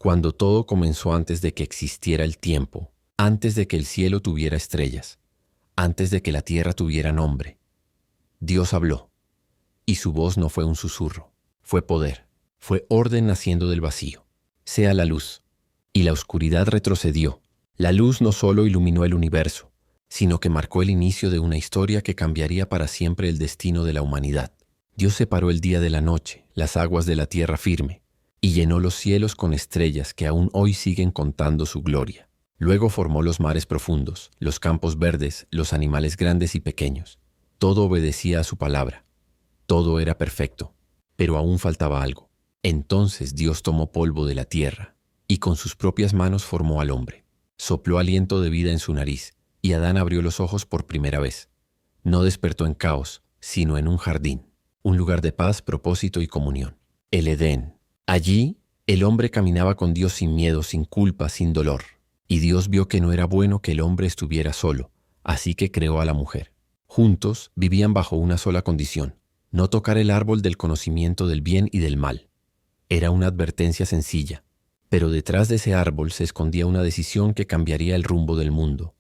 cuando todo comenzó antes de que existiera el tiempo, antes de que el cielo tuviera estrellas, antes de que la tierra tuviera nombre. Dios habló, y su voz no fue un susurro, fue poder, fue orden naciendo del vacío. Sea la luz. Y la oscuridad retrocedió. La luz no solo iluminó el universo, sino que marcó el inicio de una historia que cambiaría para siempre el destino de la humanidad. Dios separó el día de la noche, las aguas de la tierra firme, y llenó los cielos con estrellas que aún hoy siguen contando su gloria. Luego formó los mares profundos, los campos verdes, los animales grandes y pequeños. Todo obedecía a su palabra. Todo era perfecto, pero aún faltaba algo. Entonces Dios tomó polvo de la tierra y con sus propias manos formó al hombre. Sopló aliento de vida en su nariz y Adán abrió los ojos por primera vez. No despertó en caos, sino en un jardín, un lugar de paz, propósito y comunión. El Edén. Allí, el hombre caminaba con Dios sin miedo, sin culpa, sin dolor. Y Dios vio que no era bueno que el hombre estuviera solo, así que creó a la mujer. Juntos vivían bajo una sola condición: no tocar el árbol del conocimiento del bien y del mal. Era una advertencia sencilla, pero detrás de ese árbol se escondía una decisión que cambiaría el rumbo del mundo,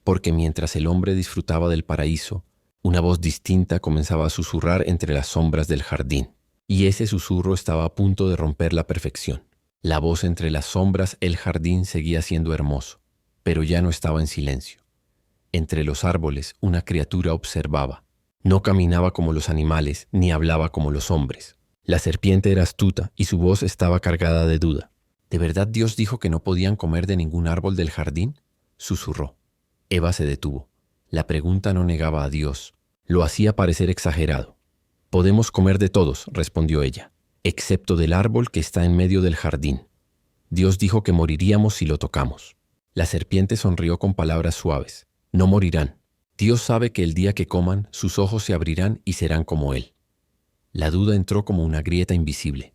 porque mientras el hombre disfrutaba del paraíso, una voz distinta comenzaba a susurrar entre las sombras del jardín, y ese susurro estaba a punto de romper la perfección. La voz entre las sombras, el jardín seguía siendo hermoso, pero ya no estaba en silencio. Entre los árboles, una criatura observaba. No caminaba como los animales, ni hablaba como los hombres. La serpiente era astuta y su voz estaba cargada de duda. ¿De verdad Dios dijo que no podían comer de ningún árbol del jardín?, susurró. Eva se detuvo. La pregunta no negaba a Dios, lo hacía parecer exagerado. «Podemos comer de todos», respondió ella, «excepto del árbol que está en medio del jardín. Dios dijo que moriríamos si lo tocamos». La serpiente sonrió con palabras suaves. «No morirán. Dios sabe que el día que coman, sus ojos se abrirán y serán como Él». La duda entró como una grieta invisible.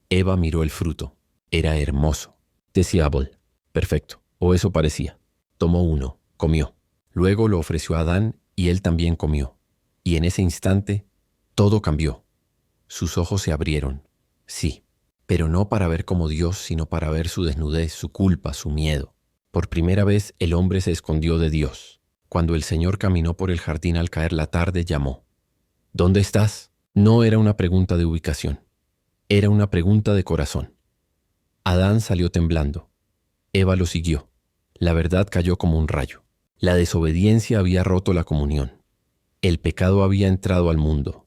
Eva miró el fruto. Era hermoso. Deseable. Perfecto. O eso parecía. Tomó uno. Comió. Luego lo ofreció a Adán y él también comió. Y en ese instante, todo cambió. Sus ojos se abrieron. Sí, pero no para ver como Dios, sino para ver su desnudez, su culpa, su miedo. Por primera vez, el hombre se escondió de Dios. Cuando el Señor caminó por el jardín al caer la tarde, llamó. «¿Dónde estás?». No era una pregunta de ubicación. Era una pregunta de corazón. Adán salió temblando. Eva lo siguió. La verdad cayó como un rayo. La desobediencia había roto la comunión. El pecado había entrado al mundo.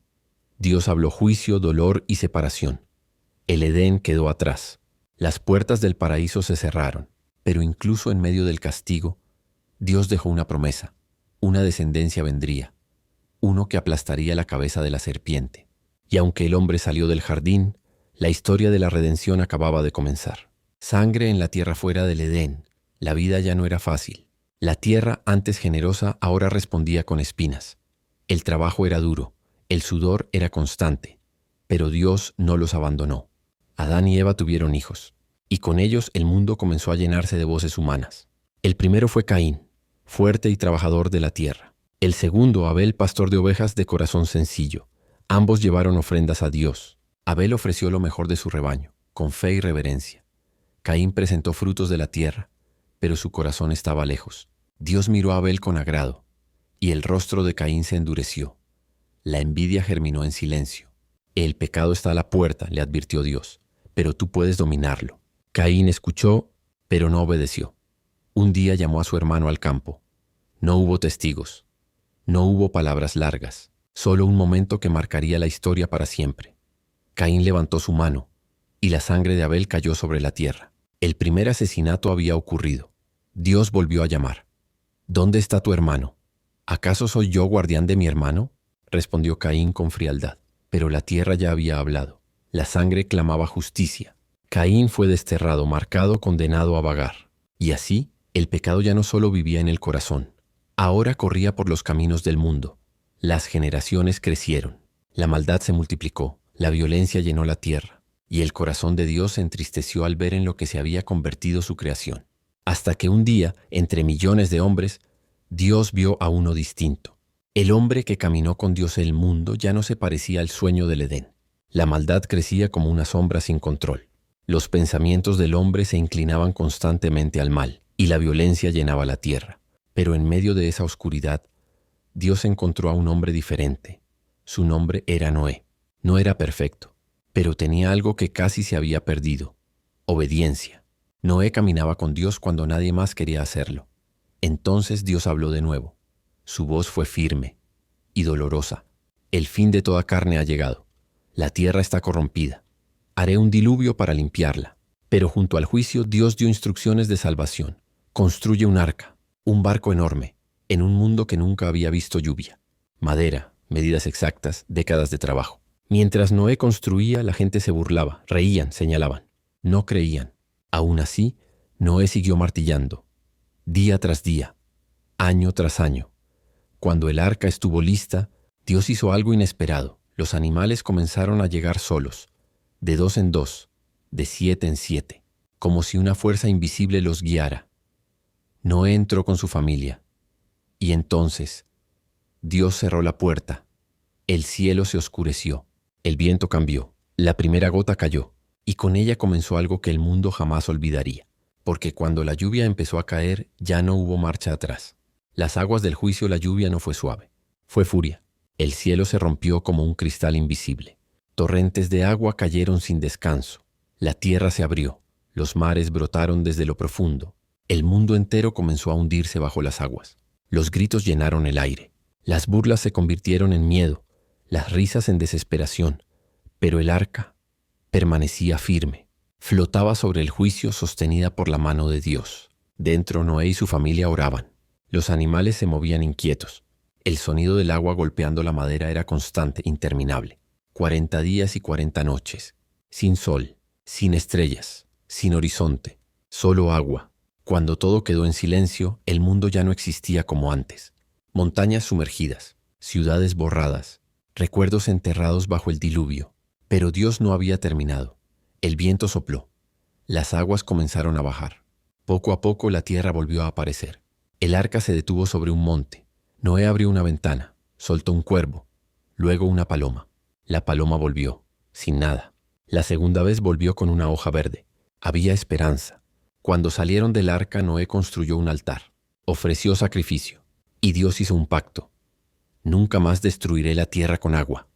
Dios habló juicio, dolor y separación. El Edén quedó atrás. Las puertas del paraíso se cerraron. Pero incluso en medio del castigo, Dios dejó una promesa. Una descendencia vendría. Uno que aplastaría la cabeza de la serpiente. Y aunque el hombre salió del jardín, la historia de la redención acababa de comenzar. Sangre en la tierra fuera del Edén. La vida ya no era fácil. La tierra, antes generosa, ahora respondía con espinas. El trabajo era duro, el sudor era constante, pero Dios no los abandonó. Adán y Eva tuvieron hijos, y con ellos el mundo comenzó a llenarse de voces humanas. El primero fue Caín, fuerte y trabajador de la tierra. El segundo, Abel, pastor de ovejas de corazón sencillo. Ambos llevaron ofrendas a Dios. Abel ofreció lo mejor de su rebaño, con fe y reverencia. Caín presentó frutos de la tierra, pero su corazón estaba lejos. Dios miró a Abel con agrado, y el rostro de Caín se endureció. La envidia germinó en silencio. El pecado está a la puerta, le advirtió Dios, pero tú puedes dominarlo. Caín escuchó, pero no obedeció. Un día llamó a su hermano al campo. No hubo testigos. No hubo palabras largas, solo un momento que marcaría la historia para siempre. Caín levantó su mano, y la sangre de Abel cayó sobre la tierra. El primer asesinato había ocurrido. Dios volvió a llamar. «¿Dónde está tu hermano?» «¿Acaso soy yo guardián de mi hermano?», respondió Caín con frialdad. Pero la tierra ya había hablado. La sangre clamaba justicia. Caín fue desterrado, marcado, condenado a vagar. Y así, el pecado ya no solo vivía en el corazón. Ahora corría por los caminos del mundo. Las generaciones crecieron. La maldad se multiplicó. La violencia llenó la tierra. Y el corazón de Dios se entristeció al ver en lo que se había convertido su creación. Hasta que un día, entre millones de hombres, Dios vio a uno distinto. El hombre que caminó con Dios en el mundo ya no se parecía al sueño del Edén. La maldad crecía como una sombra sin control. Los pensamientos del hombre se inclinaban constantemente al mal, y la violencia llenaba la tierra. Pero en medio de esa oscuridad, Dios encontró a un hombre diferente. Su nombre era Noé. No era perfecto, pero tenía algo que casi se había perdido: obediencia. Noé caminaba con Dios cuando nadie más quería hacerlo. Entonces Dios habló de nuevo. Su voz fue firme y dolorosa. El fin de toda carne ha llegado. La tierra está corrompida. Haré un diluvio para limpiarla. Pero junto al juicio Dios dio instrucciones de salvación. Construye un arca, un barco enorme, en un mundo que nunca había visto lluvia. Madera, medidas exactas, décadas de trabajo. Mientras Noé construía, la gente se burlaba, reían, señalaban. No creían. Aún así, Noé siguió martillando, día tras día, año tras año. Cuando el arca estuvo lista, Dios hizo algo inesperado. Los animales comenzaron a llegar solos, de 2 en 2, de 7 en 7, como si una fuerza invisible los guiara. Noé entró con su familia, y entonces Dios cerró la puerta. El cielo se oscureció, el viento cambió, la primera gota cayó, y con ella comenzó algo que el mundo jamás olvidaría, porque cuando la lluvia empezó a caer ya no hubo marcha atrás. Las aguas del juicio, la lluvia no fue suave, fue furia. El cielo se rompió como un cristal invisible. Torrentes de agua cayeron sin descanso. La tierra se abrió, los mares brotaron desde lo profundo. El mundo entero comenzó a hundirse bajo las aguas. Los gritos llenaron el aire. Las burlas se convirtieron en miedo, las risas en desesperación. Pero el arca permanecía firme. Flotaba sobre el juicio sostenida por la mano de Dios. Dentro Noé y su familia oraban. Los animales se movían inquietos. El sonido del agua golpeando la madera era constante, interminable. 40 días y 40 noches. Sin sol, sin estrellas, sin horizonte. Solo agua. Cuando todo quedó en silencio, el mundo ya no existía como antes. Montañas sumergidas, ciudades borradas, recuerdos enterrados bajo el diluvio. Pero Dios no había terminado. El viento sopló. Las aguas comenzaron a bajar. Poco a poco la tierra volvió a aparecer. El arca se detuvo sobre un monte. Noé abrió una ventana, soltó un cuervo, luego una paloma. La paloma volvió, sin nada. La segunda vez volvió con una hoja verde. Había esperanza. Cuando salieron del arca, Noé construyó un altar, ofreció sacrificio, y Dios hizo un pacto. Nunca más destruiré la tierra con agua.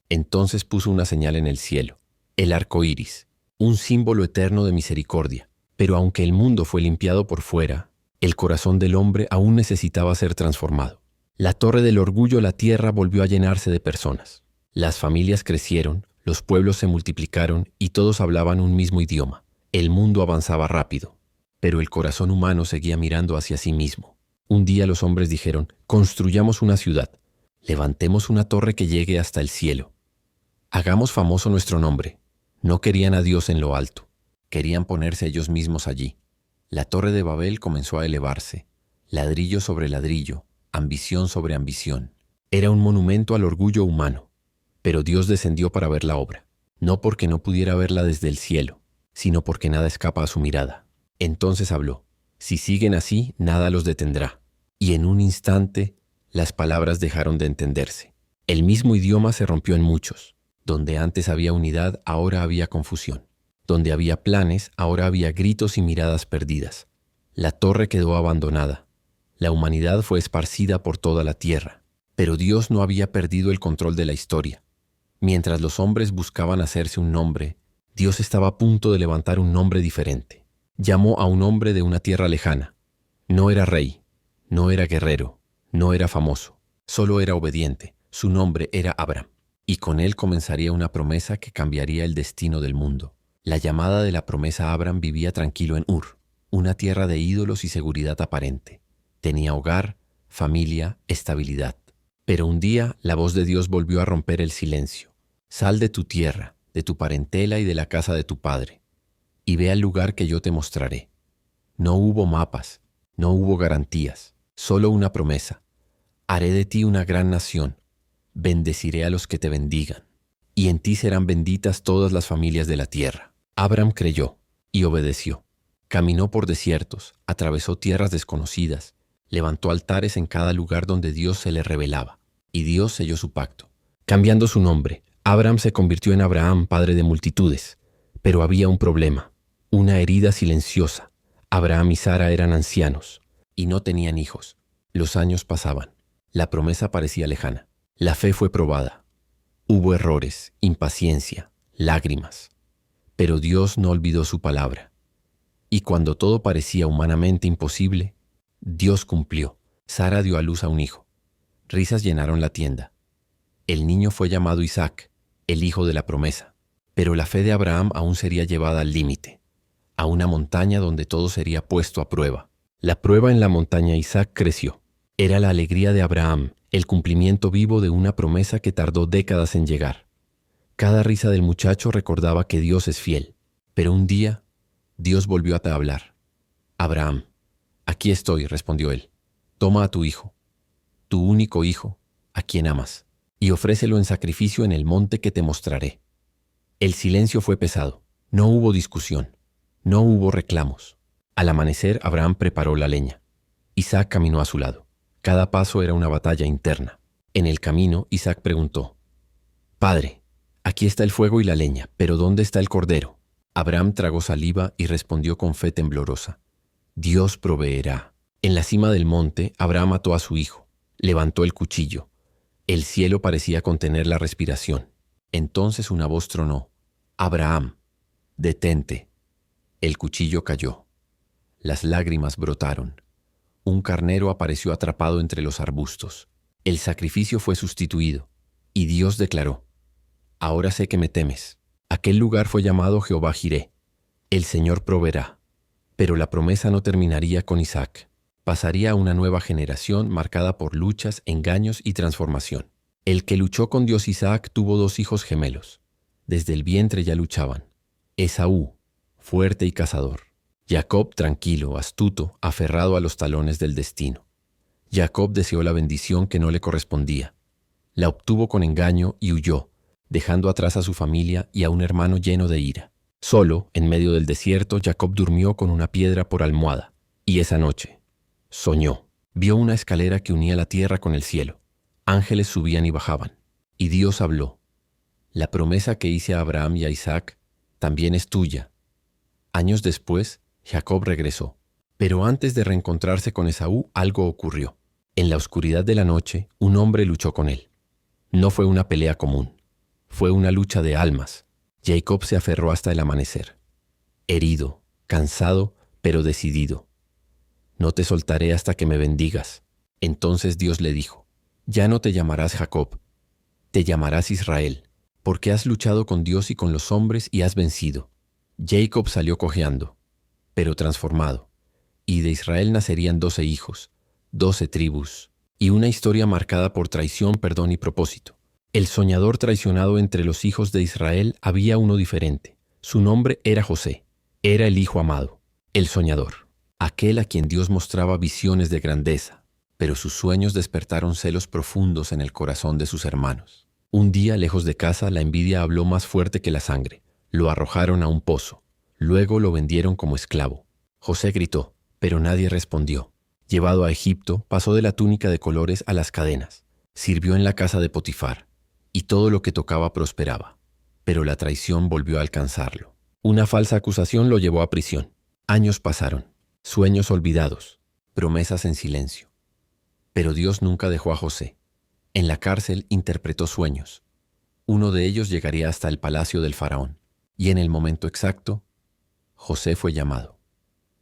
Entonces puso una señal en el cielo, el arco iris, un símbolo eterno de misericordia. Pero aunque el mundo fue limpiado por fuera, el corazón del hombre aún necesitaba ser transformado. La torre del orgullo, la tierra, volvió a llenarse de personas. Las familias crecieron, los pueblos se multiplicaron y todos hablaban un mismo idioma. El mundo avanzaba rápido, pero el corazón humano seguía mirando hacia sí mismo. Un día los hombres dijeron: construyamos una ciudad, levantemos una torre que llegue hasta el cielo. Hagamos famoso nuestro nombre. No querían a Dios en lo alto, querían ponerse ellos mismos allí. La torre de Babel comenzó a elevarse, ladrillo sobre ladrillo, ambición sobre ambición. Era un monumento al orgullo humano. Pero Dios descendió para ver la obra, no porque no pudiera verla desde el cielo, sino porque nada escapa a su mirada. Entonces habló: si siguen así, nada los detendrá. Y en un instante, las palabras dejaron de entenderse. El mismo idioma se rompió en muchos. Donde antes había unidad, ahora había confusión. Donde había planes, ahora había gritos y miradas perdidas. La torre quedó abandonada. La humanidad fue esparcida por toda la tierra. Pero Dios no había perdido el control de la historia. Mientras los hombres buscaban hacerse un nombre, Dios estaba a punto de levantar un nombre diferente. Llamó a un hombre de una tierra lejana. No era rey, no era guerrero, no era famoso, solo era obediente. Su nombre era Abram. Y con él comenzaría una promesa que cambiaría el destino del mundo. La llamada de la promesa: Abram vivía tranquilo en Ur, una tierra de ídolos y seguridad aparente. Tenía hogar, familia, estabilidad. Pero un día la voz de Dios volvió a romper el silencio. Sal de tu tierra, de tu parentela y de la casa de tu padre, y ve al lugar que yo te mostraré. No hubo mapas, no hubo garantías, solo una promesa. Haré de ti una gran nación, bendeciré a los que te bendigan, y en ti serán benditas todas las familias de la tierra. Abram creyó y obedeció. Caminó por desiertos, atravesó tierras desconocidas, levantó altares en cada lugar donde Dios se le revelaba, y Dios selló su pacto. Cambiando su nombre, Abram se convirtió en Abraham, padre de multitudes. Pero había un problema, una herida silenciosa. Abraham y Sara eran ancianos y no tenían hijos. Los años pasaban. La promesa parecía lejana. La fe fue probada. Hubo errores, impaciencia, lágrimas. Pero Dios no olvidó su palabra. Y cuando todo parecía humanamente imposible, Dios cumplió. Sara dio a luz a un hijo. Risas llenaron la tienda. El niño fue llamado Isaac, el hijo de la promesa. Pero la fe de Abraham aún sería llevada al límite, a una montaña donde todo sería puesto a prueba. La prueba en la montaña Isaac creció. Era la alegría de Abraham, el cumplimiento vivo de una promesa que tardó décadas en llegar. Cada risa del muchacho recordaba que Dios es fiel. Pero un día, Dios volvió a hablar. Abraham, aquí estoy, respondió él. Toma a tu hijo, tu único hijo, a quien amas, y ofrécelo en sacrificio en el monte que te mostraré. El silencio fue pesado. No hubo discusión. No hubo reclamos. Al amanecer, Abraham preparó la leña. Isaac caminó a su lado. Cada paso era una batalla interna. En el camino, Isaac preguntó: Padre, aquí está el fuego y la leña, pero ¿dónde está el cordero? Abraham tragó saliva y respondió con fe temblorosa: Dios proveerá. En la cima del monte, Abraham mató a su hijo. Levantó el cuchillo. El cielo parecía contener la respiración. Entonces una voz tronó: Abraham, detente. El cuchillo cayó. Las lágrimas brotaron. Un carnero apareció atrapado entre los arbustos. El sacrificio fue sustituido, y Dios declaró: Ahora sé que me temes. Aquel lugar fue llamado Jehová Jiré. El Señor proveerá. Pero la promesa no terminaría con Isaac. Pasaría a una nueva generación marcada por luchas, engaños y transformación. El que luchó con Dios Isaac tuvo 2 hijos gemelos. Desde el vientre ya luchaban. Esaú, fuerte y cazador. Jacob, tranquilo, astuto, aferrado a los talones del destino. Jacob deseó la bendición que no le correspondía. La obtuvo con engaño y huyó, dejando atrás a su familia y a un hermano lleno de ira. Solo, en medio del desierto, Jacob durmió con una piedra por almohada. Y esa noche, soñó. Vio una escalera que unía la tierra con el cielo. Ángeles subían y bajaban. Y Dios habló: La promesa que hice a Abraham y a Isaac también es tuya. Años después, Jacob regresó. Pero antes de reencontrarse con Esaú, algo ocurrió. En la oscuridad de la noche, un hombre luchó con él. No fue una pelea común. Fue una lucha de almas. Jacob se aferró hasta el amanecer. Herido, cansado, pero decidido. No te soltaré hasta que me bendigas. Entonces Dios le dijo: Ya no te llamarás Jacob, te llamarás Israel, porque has luchado con Dios y con los hombres y has vencido. Jacob salió cojeando, pero transformado, y de Israel nacerían 12 hijos, 12 tribus, y una historia marcada por traición, perdón y propósito. El soñador traicionado entre los hijos de Israel había uno diferente. Su nombre era José. Era el hijo amado, el soñador, aquel a quien Dios mostraba visiones de grandeza, pero sus sueños despertaron celos profundos en el corazón de sus hermanos. Un día, lejos de casa, la envidia habló más fuerte que la sangre. Lo arrojaron a un pozo. Luego lo vendieron como esclavo. José gritó, pero nadie respondió. Llevado a Egipto, pasó de la túnica de colores a las cadenas. Sirvió en la casa de Potifar, y todo lo que tocaba prosperaba. Pero la traición volvió a alcanzarlo. Una falsa acusación lo llevó a prisión. Años pasaron, sueños olvidados, promesas en silencio. Pero Dios nunca dejó a José. En la cárcel interpretó sueños. Uno de ellos llegaría hasta el palacio del faraón. Y en el momento exacto, José fue llamado.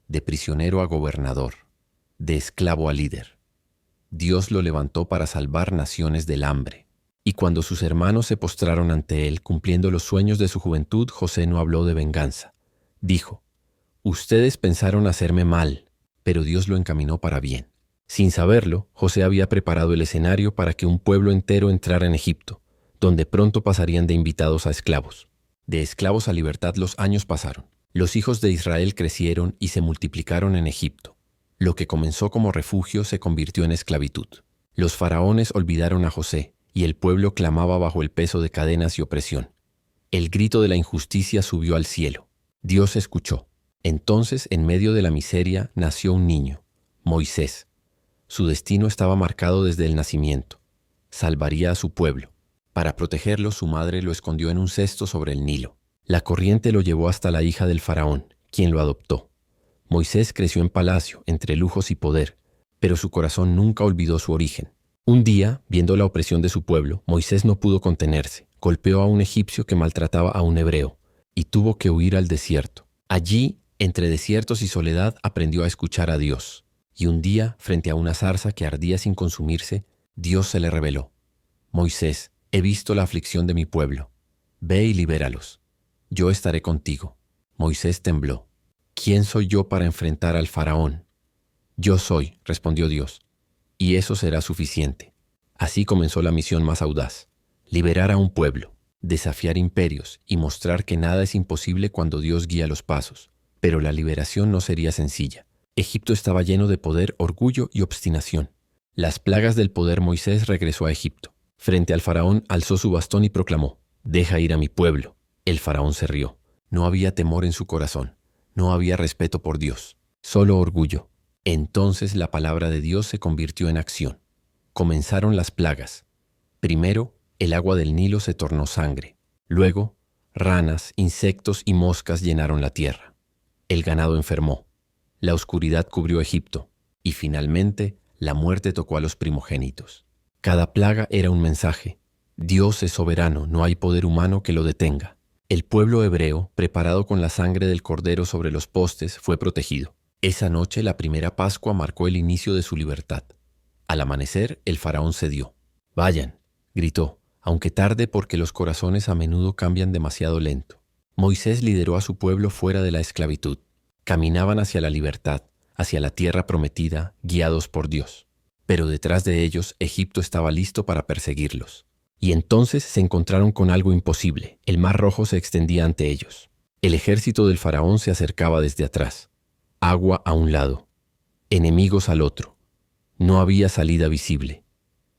De prisionero a gobernador, de esclavo a líder. Dios lo levantó para salvar naciones del hambre. Y cuando sus hermanos se postraron ante él, cumpliendo los sueños de su juventud, José no habló de venganza. Dijo: Ustedes pensaron hacerme mal, pero Dios lo encaminó para bien. Sin saberlo, José había preparado el escenario para que un pueblo entero entrara en Egipto, donde pronto pasarían de invitados a esclavos. De esclavos a libertad los años pasaron. Los hijos de Israel crecieron y se multiplicaron en Egipto. Lo que comenzó como refugio se convirtió en esclavitud. Los faraones olvidaron a José, y el pueblo clamaba bajo el peso de cadenas y opresión. El grito de la injusticia subió al cielo. Dios escuchó. Entonces, en medio de la miseria, nació un niño, Moisés. Su destino estaba marcado desde el nacimiento. Salvaría a su pueblo. Para protegerlo, su madre lo escondió en un cesto sobre el Nilo. La corriente lo llevó hasta la hija del faraón, quien lo adoptó. Moisés creció en palacio, entre lujos y poder, pero su corazón nunca olvidó su origen. Un día, viendo la opresión de su pueblo, Moisés no pudo contenerse. Golpeó a un egipcio que maltrataba a un hebreo y tuvo que huir al desierto. Allí, entre desiertos y soledad, aprendió a escuchar a Dios. Y un día, frente a una zarza que ardía sin consumirse, Dios se le reveló: Moisés, he visto la aflicción de mi pueblo. Ve y libéralos. Yo estaré contigo. Moisés tembló. ¿Quién soy yo para enfrentar al faraón? Yo soy, respondió Dios, y eso será suficiente. Así comenzó la misión más audaz: liberar a un pueblo, desafiar imperios y mostrar que nada es imposible cuando Dios guía los pasos. Pero la liberación no sería sencilla. Egipto estaba lleno de poder, orgullo y obstinación. Las plagas del poder. Moisés regresó a Egipto. Frente al faraón alzó su bastón y proclamó: «Deja ir a mi pueblo». El faraón se rió. No había temor en su corazón. No había respeto por Dios. Solo orgullo. Entonces la palabra de Dios se convirtió en acción. Comenzaron las plagas. Primero, el agua del Nilo se tornó sangre. Luego, ranas, insectos y moscas llenaron la tierra. El ganado enfermó. La oscuridad cubrió Egipto. Y finalmente, la muerte tocó a los primogénitos. Cada plaga era un mensaje. Dios es soberano, no hay poder humano que lo detenga. El pueblo hebreo, preparado con la sangre del cordero sobre los postes, fue protegido. Esa noche, la primera Pascua marcó el inicio de su libertad. Al amanecer, el faraón cedió. «Vayan», gritó, aunque tarde, porque los corazones a menudo cambian demasiado lento. Moisés lideró a su pueblo fuera de la esclavitud. Caminaban hacia la libertad, hacia la tierra prometida, guiados por Dios. Pero detrás de ellos, Egipto estaba listo para perseguirlos. Y entonces se encontraron con algo imposible. El mar Rojo se extendía ante ellos. El ejército del faraón se acercaba desde atrás. Agua a un lado, enemigos al otro. No había salida visible.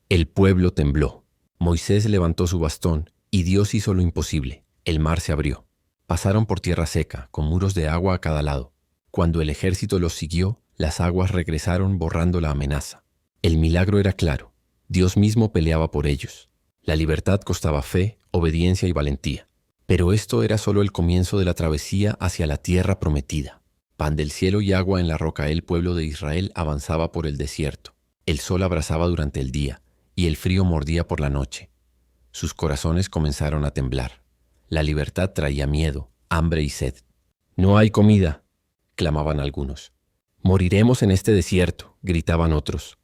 El pueblo tembló. Moisés levantó su bastón y Dios hizo lo imposible. El mar se abrió. Pasaron por tierra seca, con muros de agua a cada lado. Cuando el ejército los siguió, las aguas regresaron borrando la amenaza. El milagro era claro. Dios mismo peleaba por ellos. La libertad costaba fe, obediencia y valentía. Pero esto era solo el comienzo de la travesía hacia la tierra prometida. Pan del cielo y agua en la roca. El pueblo de Israel avanzaba por el desierto. El sol abrasaba durante el día y el frío mordía por la noche. Sus corazones comenzaron a temblar. La libertad traía miedo, hambre y sed. «No hay comida», clamaban algunos. «Moriremos en este desierto», gritaban otros.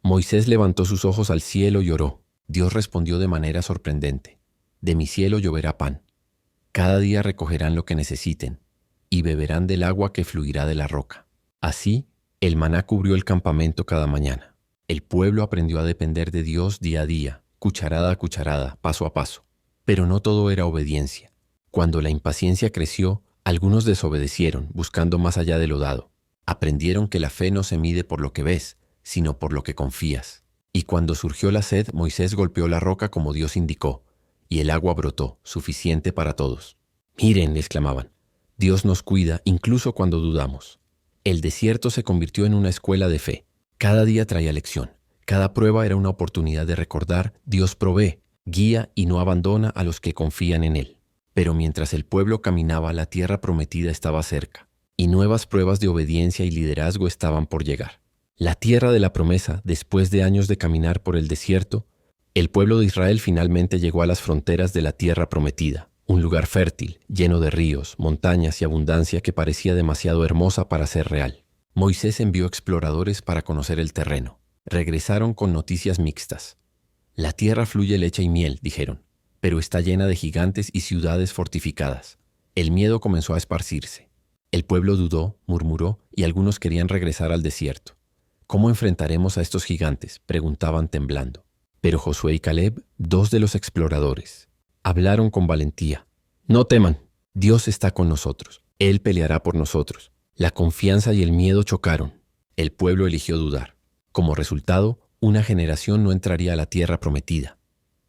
Moisés levantó sus ojos al cielo y oró. Dios respondió de manera sorprendente: «De mi cielo lloverá pan. Cada día recogerán lo que necesiten y beberán del agua que fluirá de la roca». Así, el maná cubrió el campamento cada mañana. El pueblo aprendió a depender de Dios día a día, cucharada a cucharada, paso a paso. Pero no todo era obediencia. Cuando la impaciencia creció, algunos desobedecieron, buscando más allá de lo dado. Aprendieron que la fe no se mide por lo que ves, sino por lo que confías. Y cuando surgió la sed, Moisés golpeó la roca como Dios indicó, y el agua brotó, suficiente para todos. «Miren», exclamaban, «Dios nos cuida incluso cuando dudamos». El desierto se convirtió en una escuela de fe. Cada día traía lección. Cada prueba era una oportunidad de recordar: Dios provee, guía y no abandona a los que confían en Él. Pero mientras el pueblo caminaba, la tierra prometida estaba cerca, y nuevas pruebas de obediencia y liderazgo estaban por llegar. La tierra de la promesa. Después de años de caminar por el desierto, el pueblo de Israel finalmente llegó a las fronteras de la tierra prometida, un lugar fértil, lleno de ríos, montañas y abundancia que parecía demasiado hermosa para ser real. Moisés envió exploradores para conocer el terreno. Regresaron con noticias mixtas. «La tierra fluye leche y miel», dijeron, «pero está llena de gigantes y ciudades fortificadas». El miedo comenzó a esparcirse. El pueblo dudó, murmuró, y algunos querían regresar al desierto. «¿Cómo enfrentaremos a estos gigantes?», preguntaban temblando. Pero Josué y Caleb, dos de los exploradores, hablaron con valentía. «No teman, Dios está con nosotros. Él peleará por nosotros». La confianza y el miedo chocaron. El pueblo eligió dudar. Como resultado, una generación no entraría a la tierra prometida.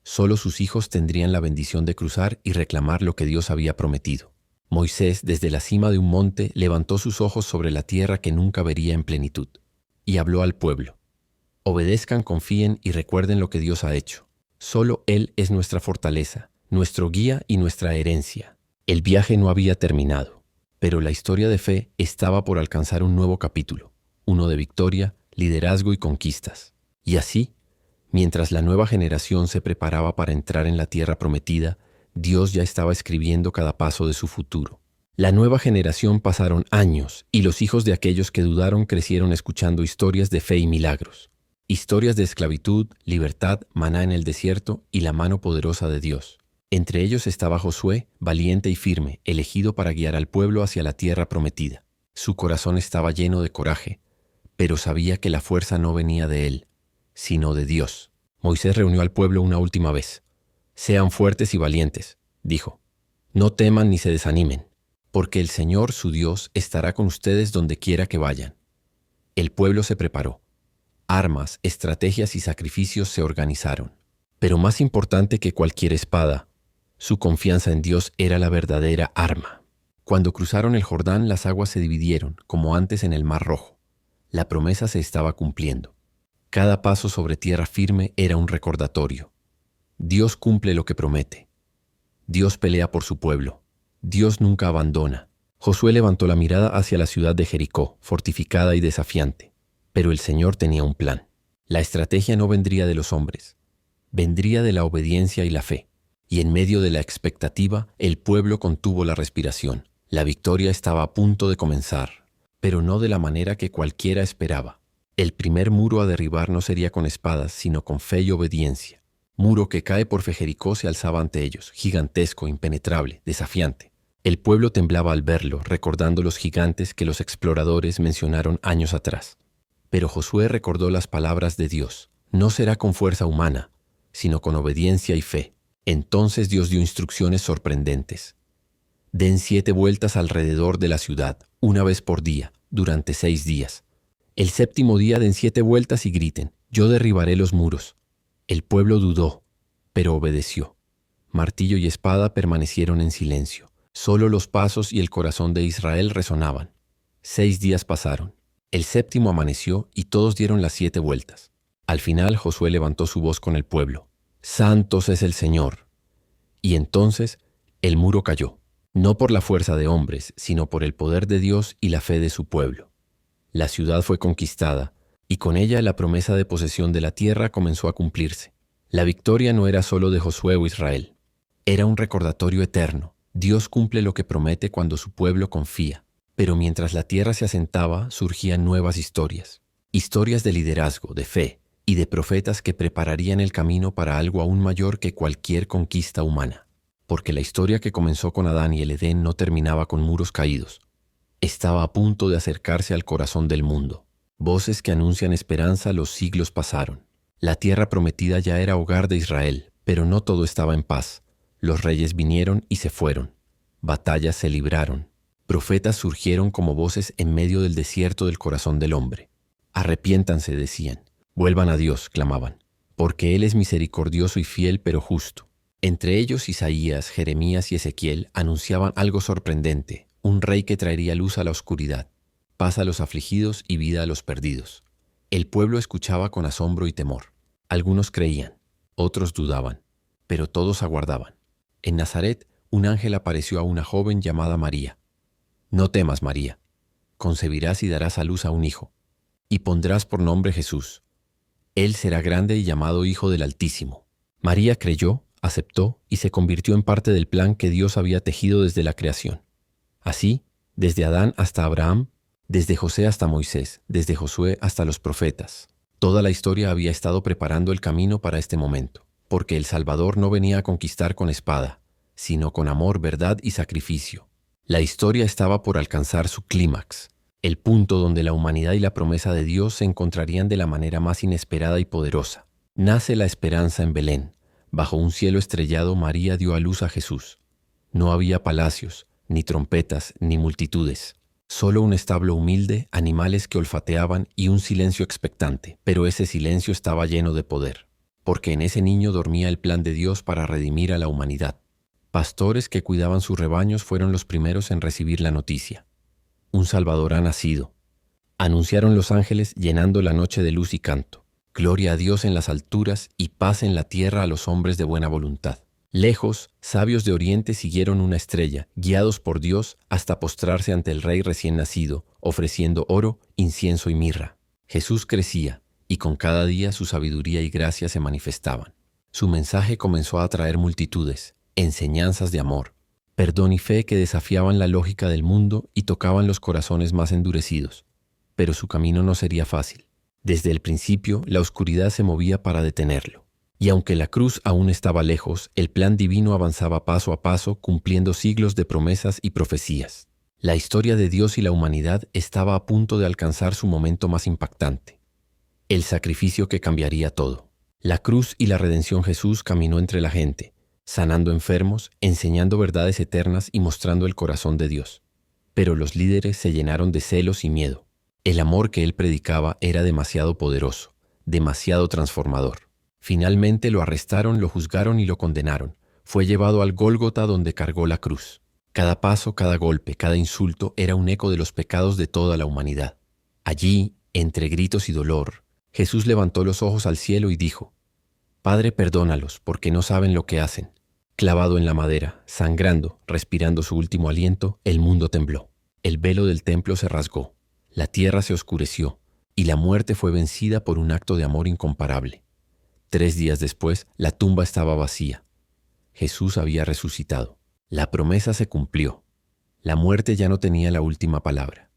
Solo sus hijos tendrían la bendición de cruzar y reclamar lo que Dios había prometido. Moisés, desde la cima de un monte, levantó sus ojos sobre la tierra que nunca vería en plenitud, y habló al pueblo: «Obedezcan, confíen y recuerden lo que Dios ha hecho. Solo Él es nuestra fortaleza, nuestro guía y nuestra herencia. El viaje no había terminado, pero la historia de fe estaba por alcanzar un nuevo capítulo, uno de victoria, liderazgo y conquistas. Y así, mientras la nueva generación se preparaba para entrar en la tierra prometida, Dios ya estaba escribiendo cada paso de su futuro. La nueva generación pasaron años y los hijos de aquellos que dudaron crecieron escuchando historias de fe y milagros. Historias de esclavitud, libertad, maná en el desierto y la mano poderosa de Dios. Entre ellos estaba Josué, valiente y firme, elegido para guiar al pueblo hacia la tierra prometida. Su corazón estaba lleno de coraje, pero sabía que la fuerza no venía de él, sino de Dios. Moisés reunió al pueblo una última vez. «Sean fuertes y valientes», dijo. «No teman ni se desanimen, porque el Señor, su Dios, estará con ustedes donde quiera que vayan». El pueblo se preparó. Armas, estrategias y sacrificios se organizaron. Pero más importante que cualquier espada, su confianza en Dios era la verdadera arma. Cuando cruzaron el Jordán, las aguas se dividieron, como antes en el Mar Rojo. La promesa se estaba cumpliendo. Cada paso sobre tierra firme era un recordatorio. Dios cumple lo que promete. Dios pelea por su pueblo. Dios nunca abandona. Josué levantó la mirada hacia la ciudad de Jericó, fortificada y desafiante. Pero el Señor tenía un plan. La estrategia no vendría de los hombres. Vendría de la obediencia y la fe. Y en medio de la expectativa, el pueblo contuvo la respiración. La victoria estaba a punto de comenzar, pero no de la manera que cualquiera esperaba. El primer muro a derribar no sería con espadas, sino con fe y obediencia. Muro que cae por fe. Jericó se alzaba ante ellos, gigantesco, impenetrable, desafiante. El pueblo temblaba al verlo, recordando los gigantes que los exploradores mencionaron años atrás. Pero Josué recordó las palabras de Dios. No será con fuerza humana, sino con obediencia y fe. Entonces Dios dio instrucciones sorprendentes. Den 7 vueltas alrededor de la ciudad, una vez por día, durante 6 días. El 7º día den 7 vueltas y griten, yo derribaré los muros. El pueblo dudó, pero obedeció. Martillo y espada permanecieron en silencio. Solo los pasos y el corazón de Israel resonaban. 6 días pasaron. El 7º amaneció y todos dieron las 7 vueltas. Al final Josué levantó su voz con el pueblo. «Santos es el Señor». Y entonces el muro cayó, no por la fuerza de hombres, sino por el poder de Dios y la fe de su pueblo. La ciudad fue conquistada, y con ella la promesa de posesión de la tierra comenzó a cumplirse. La victoria no era solo de Josué o Israel. Era un recordatorio eterno. Dios cumple lo que promete cuando su pueblo confía. Pero mientras la tierra se asentaba, surgían nuevas historias. Historias de liderazgo, de fe, y de profetas que prepararían el camino para algo aún mayor que cualquier conquista humana. Porque la historia que comenzó con Adán y el Edén no terminaba con muros caídos. Estaba a punto de acercarse al corazón del mundo. Voces que anuncian esperanza. Los siglos pasaron. La tierra prometida ya era hogar de Israel, pero no todo estaba en paz. Los reyes vinieron y se fueron. Batallas se libraron. Profetas surgieron como voces en medio del desierto del corazón del hombre. Arrepiéntanse, decían. Vuelvan a Dios, clamaban, porque Él es misericordioso y fiel, pero justo. Entre ellos Isaías, Jeremías y Ezequiel anunciaban algo sorprendente, un rey que traería luz a la oscuridad, paz a los afligidos y vida a los perdidos. El pueblo escuchaba con asombro y temor. Algunos creían, otros dudaban, pero todos aguardaban. En Nazaret, un ángel apareció a una joven llamada María. «No temas, María, concebirás y darás a luz a un hijo, y pondrás por nombre Jesús. Él será grande y llamado Hijo del Altísimo». María creyó, aceptó y se convirtió en parte del plan que Dios había tejido desde la creación. Así, desde Adán hasta Abraham, desde José hasta Moisés, desde Josué hasta los profetas, toda la historia había estado preparando el camino para este momento, porque el Salvador no venía a conquistar con espada, sino con amor, verdad y sacrificio. La historia estaba por alcanzar su clímax, el punto donde la humanidad y la promesa de Dios se encontrarían de la manera más inesperada y poderosa. Nace la esperanza en Belén. Bajo un cielo estrellado, María dio a luz a Jesús. No había palacios, ni trompetas, ni multitudes. Solo un establo humilde, animales que olfateaban y un silencio expectante. Pero ese silencio estaba lleno de poder, porque en ese niño dormía el plan de Dios para redimir a la humanidad. Pastores que cuidaban sus rebaños fueron los primeros en recibir la noticia. Un Salvador ha nacido. Anunciaron los ángeles llenando la noche de luz y canto. Gloria a Dios en las alturas y paz en la tierra a los hombres de buena voluntad. Lejos, sabios de Oriente siguieron una estrella, guiados por Dios hasta postrarse ante el rey recién nacido, ofreciendo oro, incienso y mirra. Jesús crecía, y con cada día su sabiduría y gracia se manifestaban. Su mensaje comenzó a atraer multitudes, enseñanzas de amor, perdón y fe que desafiaban la lógica del mundo y tocaban los corazones más endurecidos. Pero su camino no sería fácil. Desde el principio, la oscuridad se movía para detenerlo. Y aunque la cruz aún estaba lejos, el plan divino avanzaba paso a paso, cumpliendo siglos de promesas y profecías. La historia de Dios y la humanidad estaba a punto de alcanzar su momento más impactante. El sacrificio que cambiaría todo. La cruz y la redención. Jesús caminó entre la gente, sanando enfermos, enseñando verdades eternas y mostrando el corazón de Dios. Pero los líderes se llenaron de celos y miedo. El amor que él predicaba era demasiado poderoso, demasiado transformador. Finalmente lo arrestaron, lo juzgaron y lo condenaron. Fue llevado al Gólgota donde cargó la cruz. Cada paso, cada golpe, cada insulto era un eco de los pecados de toda la humanidad. Allí, entre gritos y dolor, Jesús levantó los ojos al cielo y dijo: Padre, perdónalos, porque no saben lo que hacen. Clavado en la madera, sangrando, respirando su último aliento, el mundo tembló. El velo del templo se rasgó, la tierra se oscureció, y la muerte fue vencida por un acto de amor incomparable. 3 días después, la tumba estaba vacía. Jesús había resucitado. La promesa se cumplió. La muerte ya no tenía la última palabra.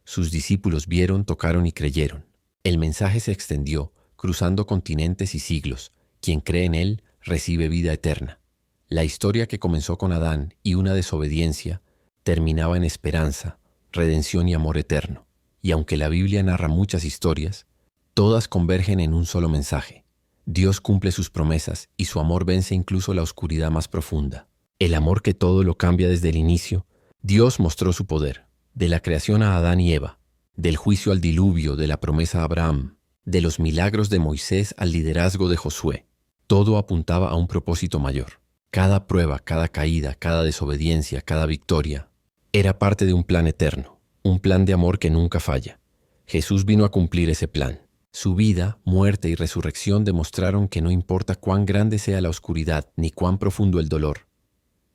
Sus discípulos vieron, tocaron y creyeron. El mensaje se extendió, cruzando continentes y siglos. Quien cree en él recibe vida eterna. La historia que comenzó con Adán y una desobediencia terminaba en esperanza, redención y amor eterno. Y aunque la Biblia narra muchas historias, todas convergen en un solo mensaje. Dios cumple sus promesas y su amor vence incluso la oscuridad más profunda. El amor que todo lo cambia desde el inicio. Dios mostró su poder, de la creación a Adán y Eva, del juicio al diluvio, de la promesa a Abraham, de los milagros de Moisés al liderazgo de Josué. Todo apuntaba a un propósito mayor. Cada prueba, cada caída, cada desobediencia, cada victoria, era parte de un plan eterno, un plan de amor que nunca falla. Jesús vino a cumplir ese plan. Su vida, muerte y resurrección demostraron que no importa cuán grande sea la oscuridad ni cuán profundo el dolor,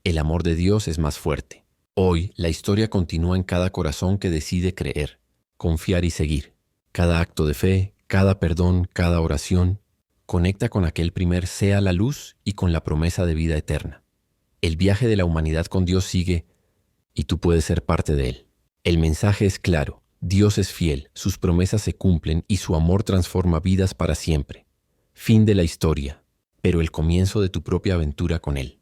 el amor de Dios es más fuerte. Hoy, la historia continúa en cada corazón que decide creer, confiar y seguir. Cada acto de fe, cada perdón, cada oración, conecta con aquel primer sea la luz y con la promesa de vida eterna. El viaje de la humanidad con Dios sigue y tú puedes ser parte de él. El mensaje es claro. Dios es fiel, sus promesas se cumplen y su amor transforma vidas para siempre. Fin de la historia, pero el comienzo de tu propia aventura con Él.